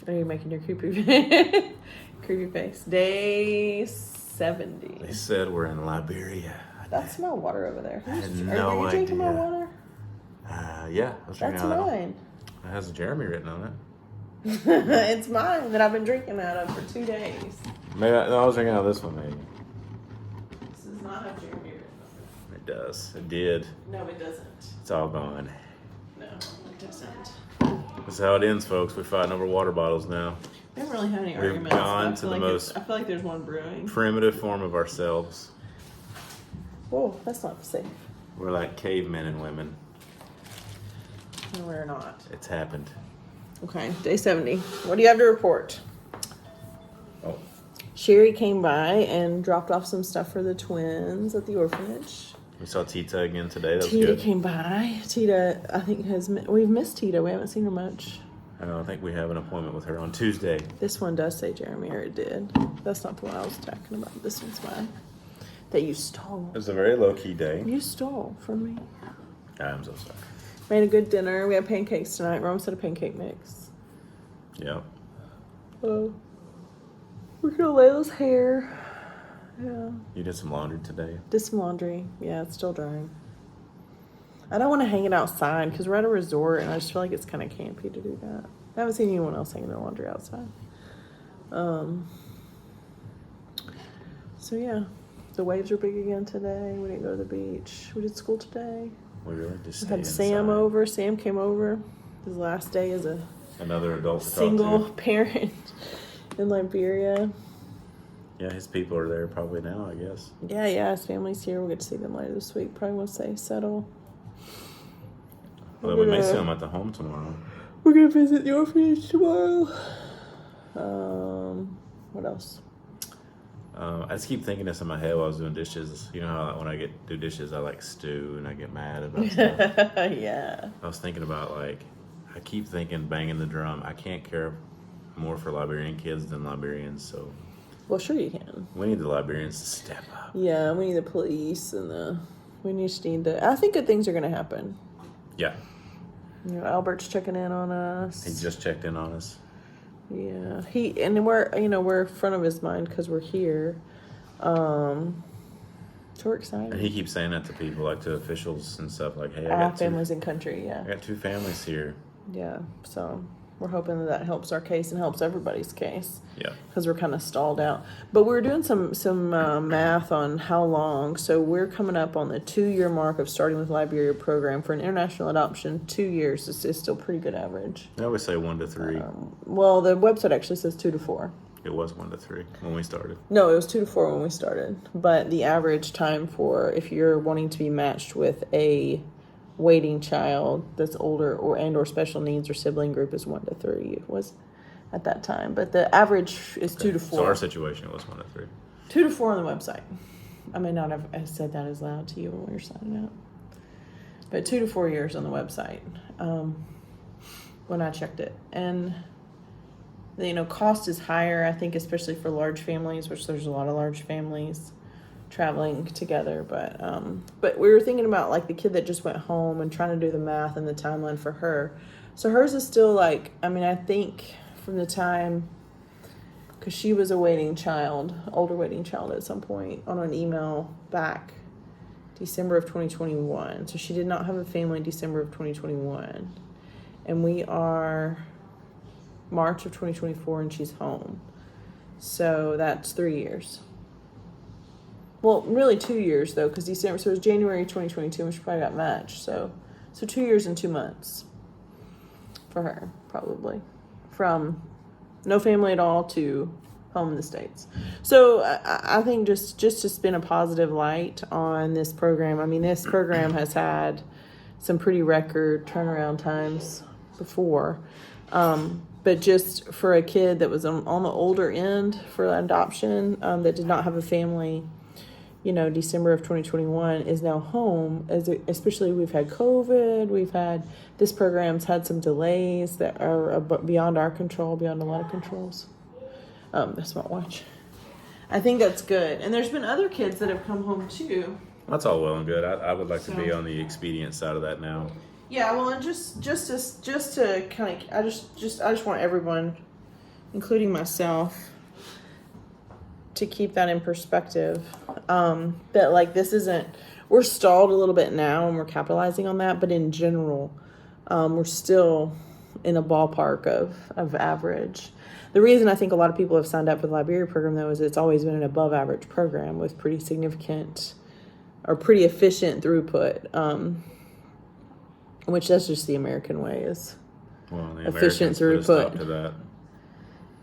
Are you making your creepy creepy face? Day 70. They said we're in Liberia. That's my water over there. I had Are no you drinking idea. my water? Yeah. I was drinking That's out of that mine. one. It has Jeremy written on it. It's mine that I've been drinking out of for 2 days. Maybe I was drinking out of this one, maybe. This does not have Jeremy written on It does. It did. it. No, it doesn't. It's all gone. No, it doesn't. That's how it ends, folks. We're fighting over water bottles now. We don't really have any We've arguments. gone to the most I feel like there's one brewing. primitive form of ourselves. Whoa, that's not safe. We're like cavemen and women. No, we're not. It's happened. Okay, day 70. What do you have to report? Oh. Sherry came by and dropped off some stuff for the twins at the orphanage. We saw Tita again today. That was Tita good. came by. Tita, I think, we've missed Tita. We haven't seen her much. I think we have an appointment with her on Tuesday. This one does say Jeremy, or it did. That's not the one I was talking about. This one's mine. That you stole. It was a very low-key day. You stole from me. I'm so sorry. Made a good dinner. We had pancakes tonight. Rome said a pancake mix. Yeah. We're gonna Layla's hair. Yeah. You did some laundry today. Did some laundry. Yeah, it's still drying. I don't want to hang it outside because we're at a resort and I just feel like it's kind of campy to do that. I haven't seen anyone else hanging their laundry outside. So yeah, the waves are big again today. We didn't go to the beach. We did school today. We really just We stayed had Sam inside. over. Sam came over. His last day as a Another adult to single talk to. parent in Liberia. Yeah, his people are there probably now, I guess. Yeah, his family's here. We'll get to see them later this week. Probably won't say settle. Well, we may see him at the home tomorrow. We're gonna visit the orphanage tomorrow. What else? I just keep thinking this in my head while I was doing dishes. You know how when I do dishes, I like stew and I get mad about stuff. Yeah. I was thinking about I keep thinking banging the drum. I can't care more for Liberian kids than Liberians, so Well, sure you can. we need the Liberians to step up. Yeah, we need the police and we just need I think good things are gonna happen. Yeah, You know, Albert's checking in on us. he just checked in on us. Yeah, we're front of his mind because we're here. So we're excited. And he keeps saying that to people, like to officials and stuff, like, hey, I All got families in country, I yeah. got 2 families here. Yeah, so we're hoping that helps our case and helps everybody's case. Yeah. Because we're kind of stalled out. But we're doing some math on how long. So we're coming up on the 2-year mark of starting with Liberia program. For an international adoption, 2 years is still pretty good average. They always say 1 to 3. Well, the website actually says 2 to 4. It was 1 to 3 when we started. No, it was 2 to 4 when we started. But the average time for if you're wanting to be matched with a waiting child that's older or special needs or sibling group is 1 to 3. It was at that time, but the average is 2 to 4. So our situation was 1 to 3. 2 to 4 on the website. I may not have said that as loud to you when we were signing up, but 2 to 4 years on the website when I checked it. And cost is higher, I think, especially for large families, which there's a lot of large families traveling together. But we were thinking about like the kid that just went home and trying to do the math and the timeline for her. So hers is still I think from the time, because she was a older waiting child at some point on an email back December of 2021. So she did not have a family in December of 2021. And we are March of 2024 and she's home. So that's 3 years. Well, really 2 years though, because December, so it was January 2022 when she probably got matched. So 2 years and 2 months for her, probably. From no family at all to home in the States. So I think just to spin a positive light on this program, I mean, this program has had some pretty record turnaround times before. But just for a kid that was on the older end for adoption, that did not have a family, December of 2021 is now home, especially we've had COVID, this program's had some delays that are beyond our control, beyond a lot of controls. The smartwatch. I think that's good. And there's been other kids that have come home too. That's all well and good. I would like to be on the expedient side of that now. Yeah, well, and just to kind of, I just want everyone including myself, to keep that in perspective. That like this isn't, we're stalled a little bit now and we're capitalizing on that, but in general, we're still in a ballpark of average. The reason I think a lot of people have signed up for the Liberia program, though, is it's always been an above average program with pretty significant or pretty efficient throughput, which that's just the American way is efficient throughput.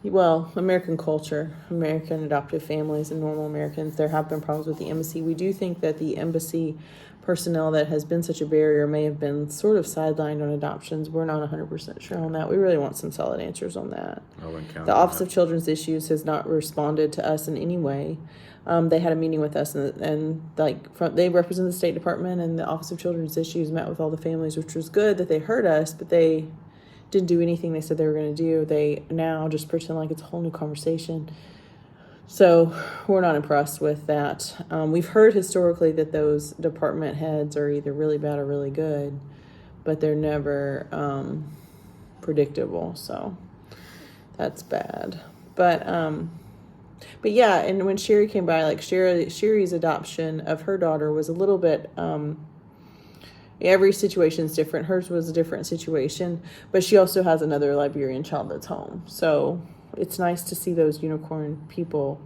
Well, American culture, American adoptive families and normal Americans, there have been problems with the embassy. We do think that the embassy personnel that has been such a barrier may have been sort of sidelined on adoptions. We're not 100% sure on that. We really want some solid answers on that. The Office of Children's Issues has not responded to us in any way. They had a meeting with us and they represent the State Department, and the Office of Children's Issues met with all the families, which was good that they heard us, but they didn't do anything they said they were going to do. They now just pretend like it's a whole new conversation. So we're not impressed with that. We've heard historically that those department heads are either really bad or really good, but they're never predictable. So that's bad. But yeah, and when Sherry came by, like Sherry's adoption of her daughter was a little bit, every situation is different. Hers was a different situation, but she also has another Liberian child that's home. So it's nice to see those unicorn people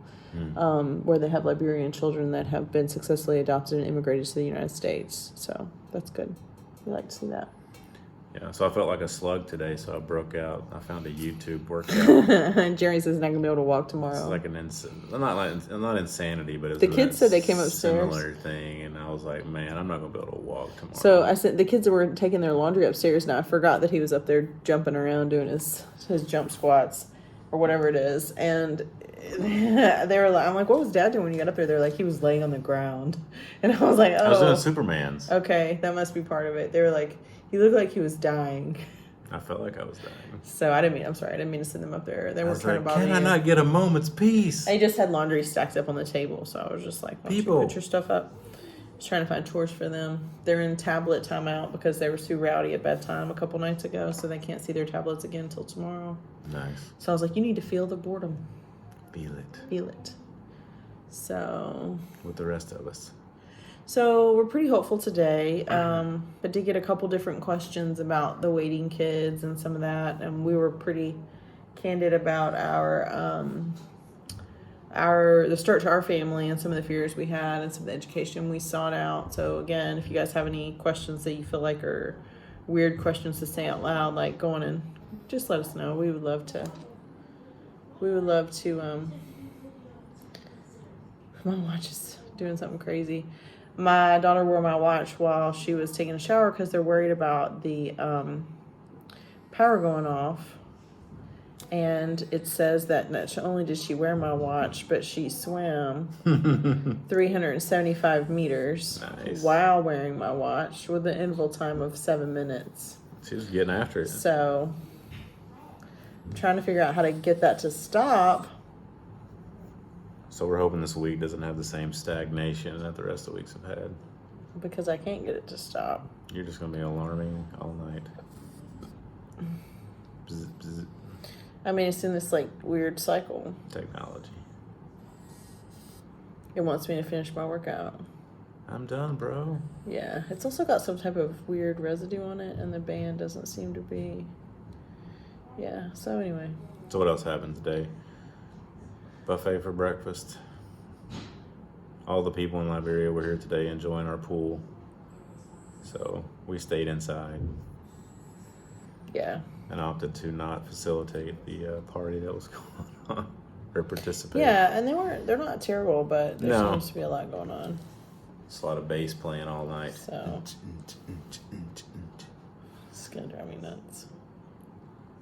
where they have Liberian children that have been successfully adopted and immigrated to the United States. So that's good. We like to see that. Yeah, so I felt like a slug today, so I broke out. I found a YouTube workout. And Jerry says he's not going to be able to walk tomorrow. It's like not insanity, but it's the kids said they came upstairs. Similar thing, and I was like, man, I'm not going to be able to walk tomorrow. So I said the kids were taking their laundry upstairs. Now I forgot that he was up there jumping around doing his jump squats or whatever it is, and they were like, I'm like, what was Dad doing when you got up there? They're like, he was laying on the ground, and I was like, oh, I was doing Superman's. Okay, that must be part of it. They were like, he looked like he was dying. I felt like I was dying. So I didn't mean to send them up there. They weren't trying to bother you. Can I not get a moment's peace? They just had laundry stacked up on the table, so I was just like, why don't you put your stuff up? I was trying to find chores for them. They're in tablet timeout because they were too rowdy at bedtime a couple nights ago, so they can't see their tablets again until tomorrow. Nice. So I was like, you need to feel the boredom. Feel it. Feel it. So. With the rest of us. So we're pretty hopeful today, but did get a couple different questions about the waiting kids and some of that, and we were pretty candid about the start to our family and some of the fears we had and some of the education we sought out. So again, if you guys have any questions that you feel like are weird questions to say out loud, like go on and just let us know. We would love to. My watch is doing something crazy. My daughter wore my watch while she was taking a shower because they're worried about the power going off. And it says that not only did she wear my watch, but she swam 375 meters while wearing my watch with an interval time of 7 minutes. She was getting after it. So I'm trying to figure out how to get that to stop. So we're hoping this week doesn't have the same stagnation that the rest of the weeks have had. Because I can't get it to stop. You're just going to be alarming all night. Bzz, bzz. I mean, it's in this, like, weird cycle. Technology. It wants me to finish my workout. I'm done, bro. Yeah. It's also got some type of weird residue on it, and the band doesn't seem to be... Yeah. So, anyway. So what else happened today? Buffet for breakfast. All the people in Liberia were here today enjoying our pool. So we stayed inside. Yeah. And opted to not facilitate the party that was going on or participate. Yeah, and they're not terrible, but there seems to be a lot going on. It's a lot of bass playing all night. So it's gonna drive me nuts.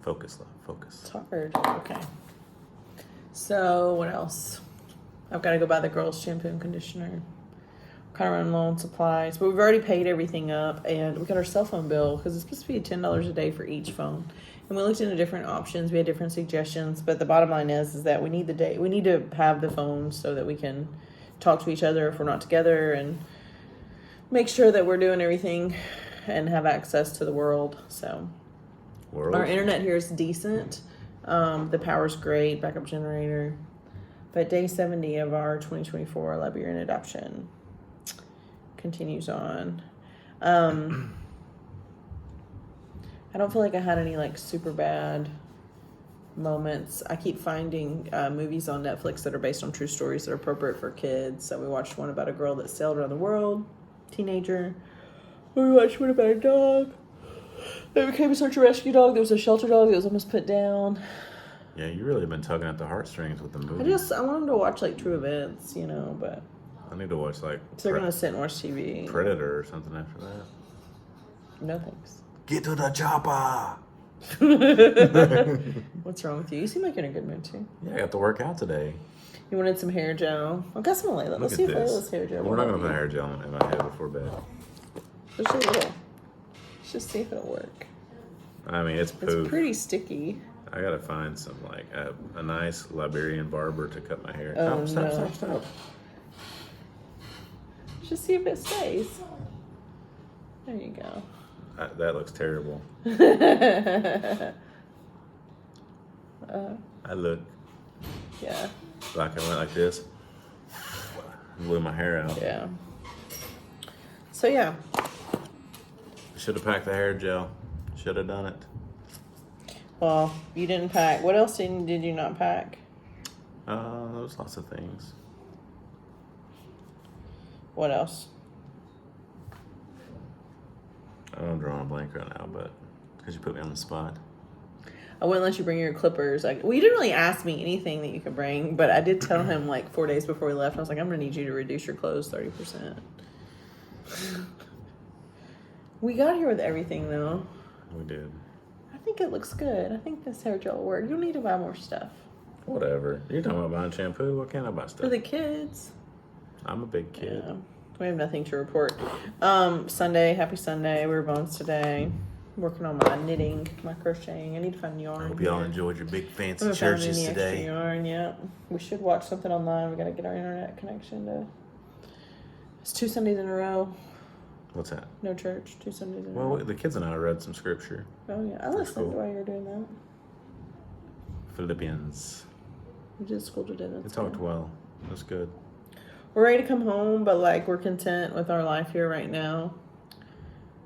Focus, love, focus. It's hard. Okay. So what else? I've got to go buy the girls' shampoo and conditioner. Kind of running low on supplies, but we've already paid everything up, and we got our cell phone bill because it's supposed to be $10 a day for each phone. And we looked into different options. We had different suggestions, but the bottom line is that we need to have the phone so that we can talk to each other if we're not together and make sure that we're doing everything and have access to the world. So our internet here is decent. The power's great, backup generator. But day 70 of our 2024 Liberian adoption continues on. I don't feel like I had any like super bad moments. I keep finding movies on Netflix that are based on true stories that are appropriate for kids. So we watched one about a girl that sailed around the world, teenager. We watched one about a dog that became a search and rescue dog. There was a shelter dog that was almost put down. Yeah, you really have been tugging at the heartstrings with the movie. I want them to watch like true events, you know, but I need to watch like so they're gonna sit and watch TV. Predator or something after that. No thanks. Get to the chopper. What's wrong with you? You seem like you're in a good mood too. Yeah, I got to work out today. You wanted some hair gel. I got some Layla. Let's see if Layla's hair gel. We're not gonna put hair gel in my head before bed. Let's see Let's just see if it'll work. I mean, it's poop. It's pretty sticky. I gotta find some like a nice Liberian barber to cut my hair. Oh, Stop. Just see if it stays. There you go. That looks terrible. I look. Yeah. Like I went like this. Blew my hair out. Yeah. So yeah. Should have packed the hair gel. Should have done it. Well, you didn't pack. What else did you not pack? There was lots of things. What else? I'm drawing a blank right now, but because you put me on the spot. I wouldn't let you bring your clippers. You didn't really ask me anything that you could bring, but I did tell him like 4 days before we left. I was like, I'm gonna need you to reduce your clothes 30%. We got here with everything though. We did. I think it looks good. I think this hair gel will work. You'll need to buy more stuff. Whatever. You're talking about buying shampoo? What can I buy stuff? For the kids. I'm a big kid. Yeah. We have nothing to report. Sunday, happy Sunday. We were bones today. Working on my knitting, my crocheting. I need to find yarn. I hope y'all enjoyed your big fancy I haven't found churches any today. extra yarn yet. We should watch something online. We gotta get our internet connection to. It's 2 Sundays in a row. What's that? No church. 2 Sundays in a Well, row. the kids and I read some scripture. Oh yeah, I listened while you were doing that. Philippians. We did school today. It talked well. It was good. We're ready to come home, but we're content with our life here right now.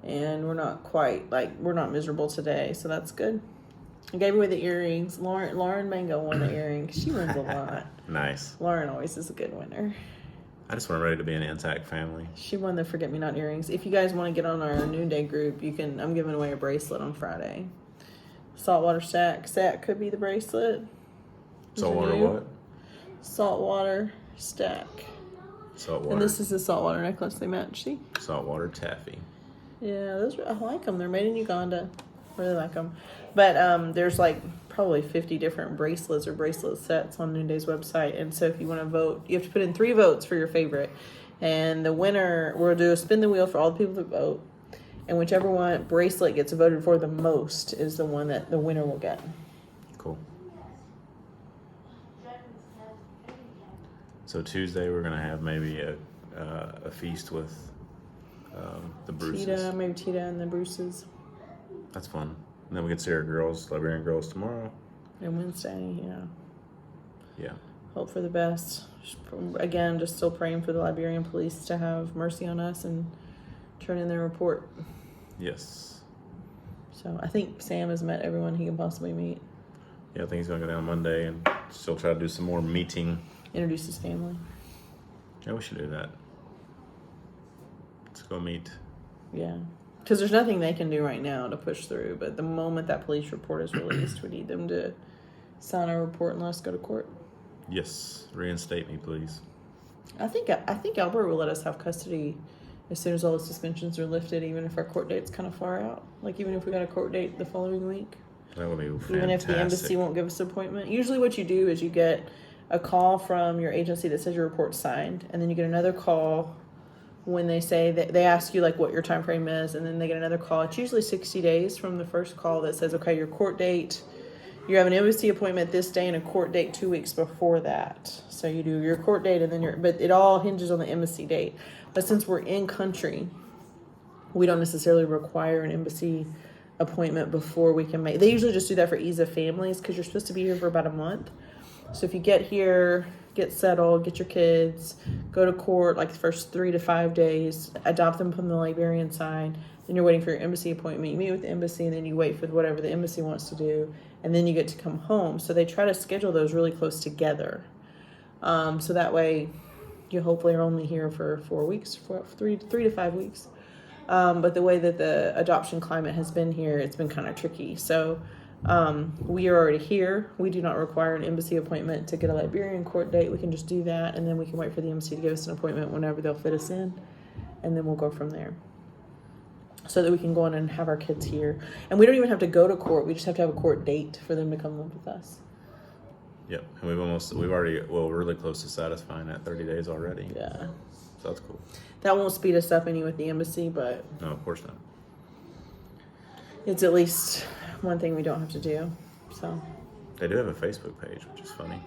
And we're not quite, we're not miserable today, so that's good. I gave away the earrings. Lauren Mango won the earrings. She wins a lot. Nice. Lauren always is a good winner. I just want ready to be an intact family. She won the Forget-Me-Not earrings. If you guys want to get on our noonday group, I'm giving away a bracelet on Friday. Saltwater Stack could be the bracelet. Saltwater what? Saltwater Stack. Saltwater. And this is the saltwater necklace. They match, see? Saltwater taffy. Yeah, I like them. They're made in Uganda. Really like them. But there's probably 50 different bracelets or bracelet sets on Noonday's website. And so if you want to vote, you have to put in 3 votes for your favorite. And the winner, we'll do a spin the wheel for all the people that vote. And whichever one bracelet gets voted for the most is the one that the winner will get. Cool. So Tuesday we're going to have maybe a feast with the Bruces. Maybe Tita and the Bruces. That's fun. And then we can see our girls, Liberian girls, tomorrow. And Wednesday, yeah. Yeah. Hope for the best. Again, just still praying for the Liberian police to have mercy on us and turn in their report. Yes. So I think Sam has met everyone he can possibly meet. Yeah, I think he's going to go down Monday and still try to do some more meeting. Introduce his family. Yeah, we should do that. Let's go meet. Yeah. Because there's nothing they can do right now to push through. But the moment that police report is released, we need them to sign a report and let us go to court. Yes. Reinstate me, please. I think Albert will let us have custody as soon as all the suspensions are lifted, even if our court date's kind of far out. Even if we got a court date the following week. That would be fantastic. Even if the embassy won't give us an appointment. Usually what you do is you get a call from your agency that says your report's signed, and then you get another call when they say that they ask you what your time frame is, and then they get another call. It's usually 60 days from the first call that says, okay, your court date, you have an embassy appointment this day and a court date 2 weeks before that. So you do your court date and then but it all hinges on the embassy date. But since we're in country, we don't necessarily require an embassy appointment before we can make. They usually just do that for ease of families because you're supposed to be here for about a month. So if you get here, get settled, get your kids, go to court like the first 3 to 5 days, adopt them from the Liberian side, then you're waiting for your embassy appointment. You meet with the embassy, and then you wait for whatever the embassy wants to do, and then you get to come home. So they try to schedule those really close together. So that way you hopefully are only here for 4 weeks, 3 to 5 weeks. But the way that the adoption climate has been here, it's been kind of tricky. So we are already here. We do not require an embassy appointment to get a Liberian court date. We can just do that, and then we can wait for the embassy to give us an appointment whenever they'll fit us in, and then we'll go from there. So that we can go on and have our kids here. And we don't even have to go to court. We just have to have a court date for them to come live with us. Yep, and we've already really close to satisfying that 30 days already. Yeah. So that's cool. That won't speed us up any with the embassy, but No, of course not. it's at least one thing we don't have to do. So They do have a Facebook page, which is funny.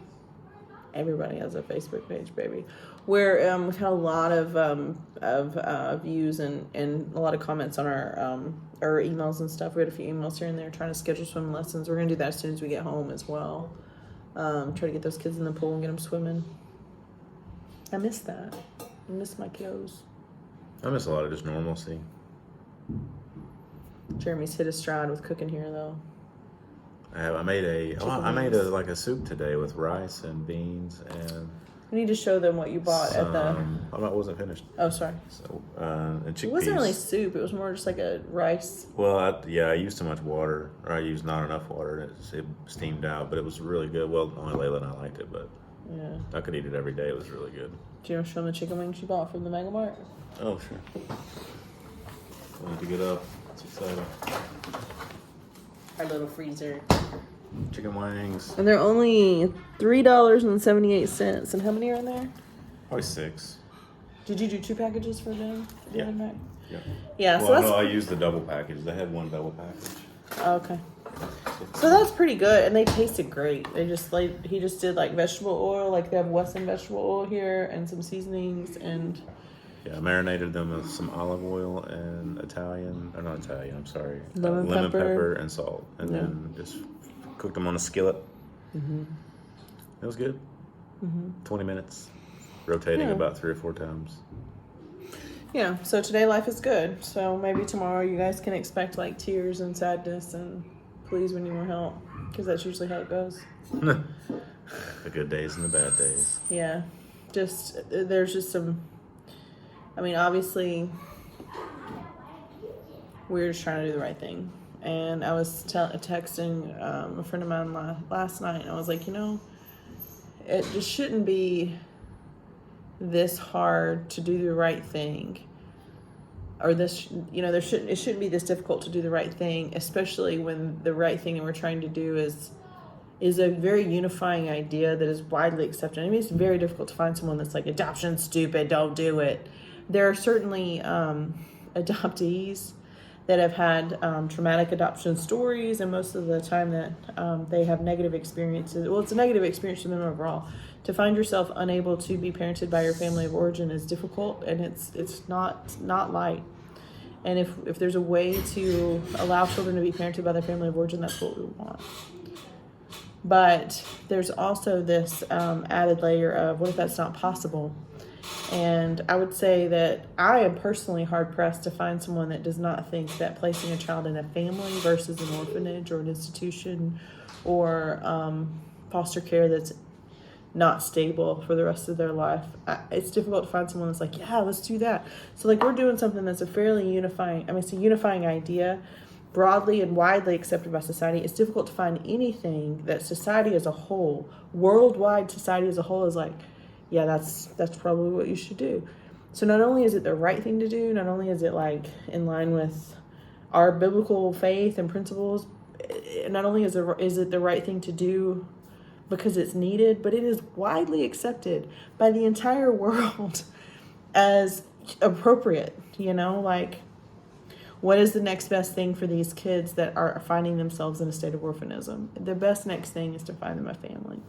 everybody has a Facebook page, baby. Where we've had a lot of views and a lot of comments on our emails and stuff. We had a few emails here and there trying to schedule swim lessons. We're gonna do that as soon as we get home as well. Try to get those kids in the pool and get them swimming. I miss that. I miss my kiddos. I miss a lot of just normalcy. Jeremy's hit his stride with cooking here, though. I made a soup today with rice and beans and. We need to show them what you bought at the. I wasn't finished. Oh, sorry. So and chickpeas. It wasn't really soup. It was more just like a rice. Well, I used too much water, or I used not enough water, and it steamed out. But it was really good. Well, only Layla and I liked it, but yeah, I could eat it every day. It was really good. Do you want to show them the chicken wings you bought from the Mega Mart? Oh, sure. I need to get up. It's exciting. Our little freezer. Chicken wings. And they're only $3.78. And how many are in there? Probably 6. Did you do 2 packages for them? Yeah. Yeah. Yeah. So Well, that's no, I used the double package. They had one double package. okay. So that's pretty good, and they tasted great. He just did like vegetable oil, like they have Wesson vegetable oil here, and some seasonings, and Yeah, I marinated them with some olive oil and Lemon lemon pepper. pepper and salt, and then just cooked them on a skillet. Mm-hmm. It was good. Mm-hmm. 20 minutes, rotating about 3 or 4 times. Yeah. So today life is good. So maybe tomorrow you guys can expect like tears and sadness and please we need more help, because that's usually how it goes. The good days and the bad days. Yeah. There's just some. I mean, obviously, we're just trying to do the right thing. And I was texting a friend of mine last night, and I was like, it just shouldn't be this hard to do the right thing. Or it shouldn't be this difficult to do the right thing, especially when the right thing that we're trying to do is a very unifying idea that is widely accepted. I mean, it's very difficult to find someone that's like, adoption's stupid, don't do it. There are certainly adoptees that have had traumatic adoption stories, and most of the time that they have negative experiences. Well, it's a negative experience for them overall. To find yourself unable to be parented by your family of origin is difficult, and it's not light. And if there's a way to allow children to be parented by their family of origin, that's what we want. But there's also this added layer of, what if that's not possible? And I would say that I am personally hard-pressed to find someone that does not think that placing a child in a family versus an orphanage or an institution or foster care that's not stable for the rest of their life. It's difficult to find someone that's like, yeah, let's do that. So like we're doing something that's a fairly unifying, it's a unifying idea, broadly and widely accepted by society. It's difficult to find anything that society as a whole, worldwide society as a whole, is like, yeah, that's probably what you should do. So not only is it the right thing to do, not only is it like in line with our biblical faith and principles, not only is it the right thing to do because it's needed, but it is widely accepted by the entire world as appropriate. Like, what is the next best thing for these kids that are finding themselves in a state of orphanism? The best next thing is to find them a family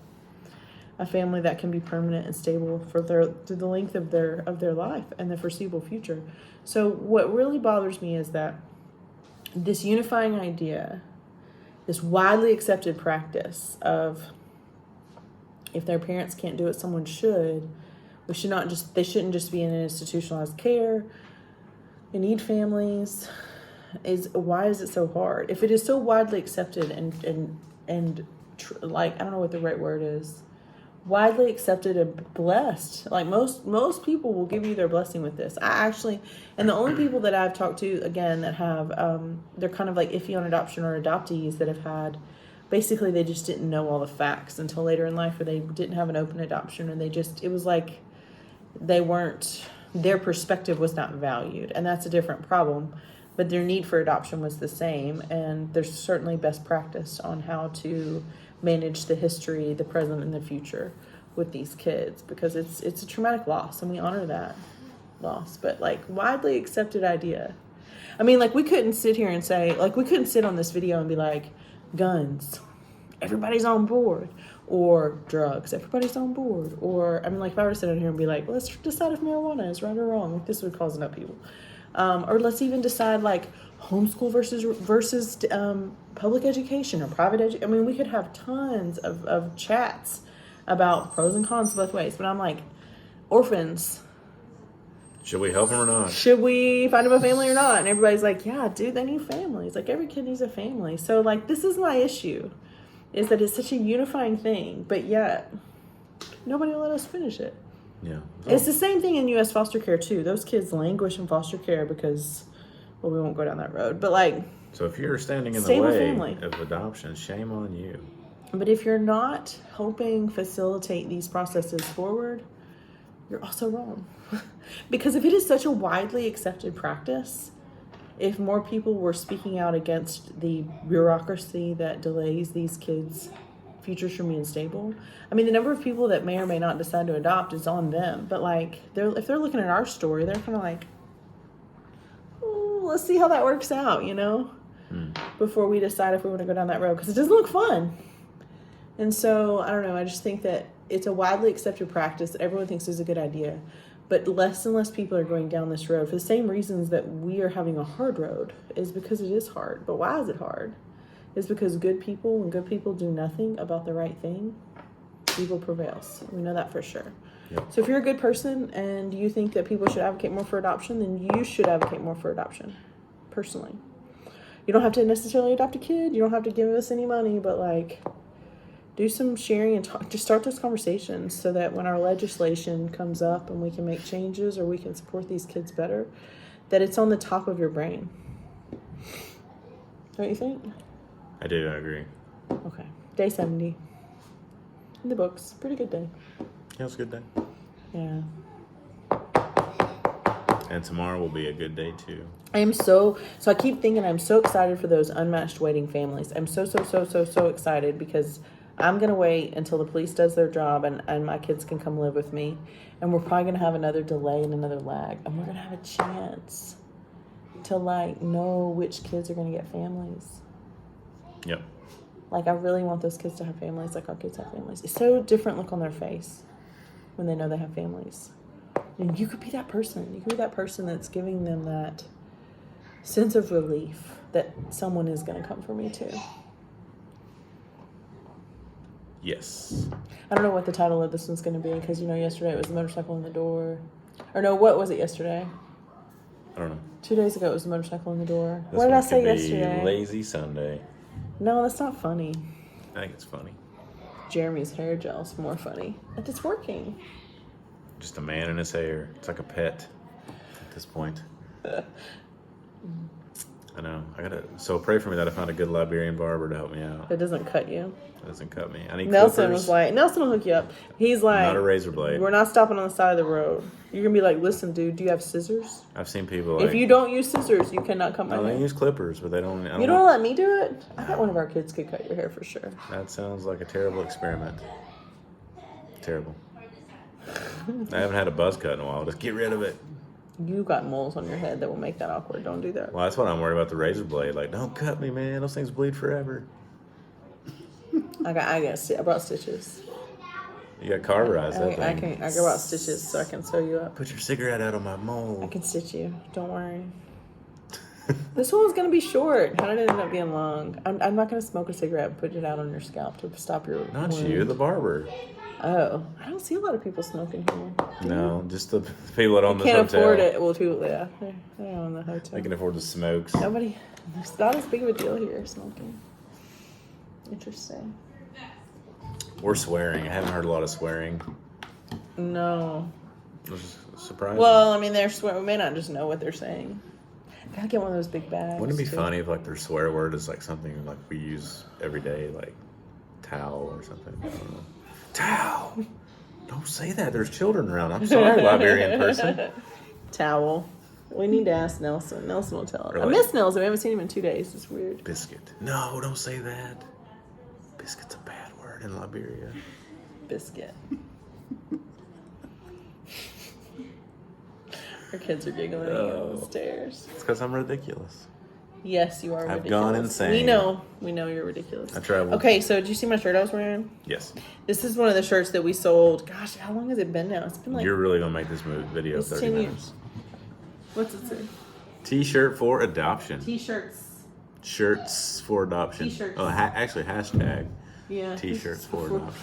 that can be permanent and stable through the length of their life and the foreseeable future. So what really bothers me is that this unifying idea, this widely accepted practice of if their parents can't do it, someone should. They shouldn't just be in institutionalized care. They need families. Why is it so hard? If it is so widely accepted and like, I don't know what the right word is, widely accepted and blessed. Like most people will give you their blessing with this. And the only people that I've talked to, again, that have, they're kind of like iffy on adoption or adoptees that have had, basically they just didn't know all the facts until later in life, or they didn't have an open adoption, or it was like their perspective was not valued. And that's a different problem. But their need for adoption was the same. And there's certainly best practice on how to manage the history, the present, and the future with these kids, because it's a traumatic loss, and we honor that loss. But like, widely accepted idea. I mean, like, we couldn't sit here and say, like, we couldn't sit on this video and be like, guns, everybody's on board, or drugs, everybody's on board, or, I mean, like, if I were to sit on here and be like, let's decide if marijuana is right or wrong, like, this would cause enough people. Or let's even decide, like, homeschool versus public education or private education. I mean, we could have tons of chats about pros and cons both ways. But I'm like, orphans. Should we help them or not? Should we find them a family or not? And everybody's like, yeah, dude, they need families. Like, every kid needs a family. So, like, this is my issue, is that it's such a unifying thing, but yet nobody will let us finish it. Yeah. It's the same thing in U.S. foster care, too. Those kids languish in foster care because, well, we won't go down that road. But, like, so if you're standing in the stable way family of adoption, shame on you. But if you're not helping facilitate these processes forward, you're also wrong. Because if it is such a widely accepted practice, if more people were speaking out against the bureaucracy that delays these kids' futures from being stable, I mean, the number of people that may or may not decide to adopt is on them. But like, if they're looking at our story, they're kind of like, oh, let's see how that works out, before we decide if we want to go down that road, because it doesn't look fun. And so, I don't know, I just think that it's a widely accepted practice that everyone thinks is a good idea, but less and less people are going down this road for the same reasons that we are having a hard road, is because it is hard. But why is it hard? It's because when good people do nothing about the right thing, evil prevails. We know that for sure. Yep. So if you're a good person and you think that people should advocate more for adoption, then you should advocate more for adoption, personally. You don't have to necessarily adopt a kid. You don't have to give us any money, but like, do some sharing and talk. Just start those conversations so that when our legislation comes up and we can make changes or we can support these kids better, that it's on the top of your brain. Don't you think? I do. I agree. Okay. Day 70. In the books. Pretty good day. Yeah, it was a good day. Yeah. And tomorrow will be a good day too. So I keep thinking I'm so excited for those unmatched waiting families. I'm so excited, because I'm going to wait until the police does their job and my kids can come live with me. And we're probably going to have another delay and another lag. And we're going to have a chance to like know which kids are going to get families. Yep. Like, I really want those kids to have families like our kids have families. It's so different look on their face when they know they have families. And you could be that person. You could be that person that's giving them that sense of relief that someone is going to come for me too. Yes. I don't know what the title of this one's going to be, because, yesterday it was the motorcycle in the door. Or no, what was it yesterday? I don't know. 2 days ago it was the motorcycle in the door. This What did I one say could be yesterday? Lazy Sunday. No, that's not funny. I think it's funny. Jeremy's hair gel's more funny. But it's working. Just a man in his hair. It's like a pet at this point. I know. So pray for me that I find a good Liberian barber to help me out. It doesn't cut you. It doesn't cut me. I need Nelson clippers, was like, Nelson will hook you up. He's like, not a razor blade. we're not stopping on the side of the road. You're going to be like, listen, dude, do you have scissors? I've seen people like, If you don't use scissors, you cannot cut my no, they hair. use clippers, but they don't. You don't let me do it? I bet one of our kids could cut your hair for sure. That sounds like a terrible experiment. Terrible. I haven't had a buzz cut in a while. Just get rid of it. You got moles on your head that will make that awkward. Don't do that. Well, that's what I'm worried about, the razor blade. Like, don't cut me, man. Those things bleed forever. I brought stitches. You got cauterized that thing. I brought stitches so I can sew you up. Put your cigarette out on my I mole. can stitch you. Don't worry. This one was gonna be short. How did it end up being long? I'm not gonna smoke a cigarette and put it out on your scalp to stop your. Not wound. you, the barber. Oh, I don't see a lot of people smoking here. No, just the people that own this Can't hotel. afford it. Well, people, yeah, they own the hotel. They can afford the smokes. Nobody. It's not as big of a deal here. Smoking. Interesting. Or swearing. I haven't heard a lot of swearing. No. Which is surprising. Well, I mean, we may not just know what they're saying. Gotta get one of those big bags. Wouldn't it be too. funny if like their swear word is like something like we use every day, like towel or something? I don't know. Towel. Don't say that. There's children around. I'm sorry, Liberian person. Towel. We need to ask Nelson. Nelson will tell us. Or I like- miss Nelson. We haven't seen him in 2 days. It's weird. Biscuit. No, don't say that. Biscuit's a bad word in Liberia. Biscuit. Our kids are giggling at you on the stairs. It's because I'm ridiculous. Yes, you are I've ridiculous. gone insane. We know you're ridiculous. I traveled. Okay, so did you see my shirt I was wearing? Yes. This is one of the shirts that we sold. Gosh, how long has it been now? It's been like You're really going to make this video It's 30 10 minutes. years. What's it say? T-shirt for adoption. T-shirts. Shirts for adoption. T-shirts. Oh, actually, hashtag Yeah. T-shirts for adoption.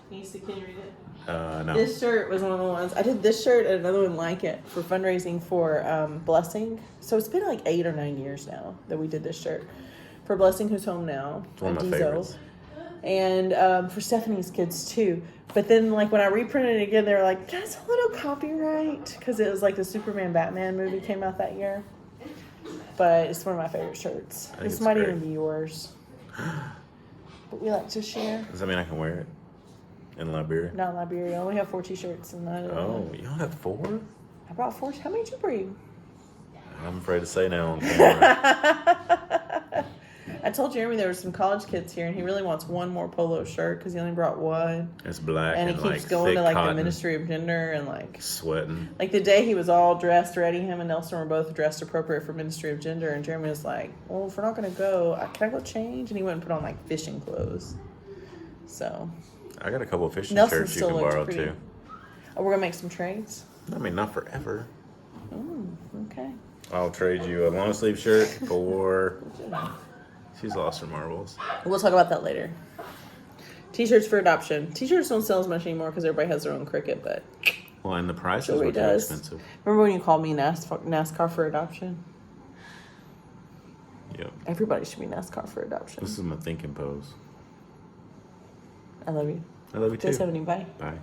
Can you read it? No. This shirt was one of the ones. I did this shirt and another one like it for fundraising for Blessing. So it's been like 8 or 9 years now that we did this shirt. For Blessing, who's home now. It's one of my Diesel. favorites. And for Stephanie's kids too. But then like when I reprinted it again, they were like, that's a little copyright. Because it was like the Superman Batman movie came out that year. But it's one of my favorite shirts. think This it's might great. even be yours. But we like to share. Does that mean I can wear it in Liberia? Not in Liberia. I only have 4 t-shirts. And Oh, you don't have 4? I brought 4. How many did you bring? I'm afraid to say now on camera. I told Jeremy there were some college kids here, and he really wants one more polo shirt because he only brought one. It's black And and, he keeps like going thick to like cotton, the Ministry of Gender and like sweating. the day he was all dressed ready. Him and Nelson were both dressed appropriate for Ministry of Gender, and Jeremy was like, "Well, if we're not gonna go, can I go change?" And he went and put on like fishing clothes. So I got a couple of fishing Nelson shirts you still can looks borrow pretty. too. Oh, we're gonna make some trades. I mean, not forever. Oh, okay. I'll trade you a long sleeve shirt for. She's lost her marbles. We'll talk about that later. T-shirts for adoption. T-shirts don't sell as much anymore because everybody has their own Cricut, but Well, and the prices Jewelry were too does. expensive. Remember when you called me NASCAR for adoption? Yep. Everybody should be NASCAR for adoption. This is my thinking pose. I love you. I love you too. Stay 70. Bye. Bye.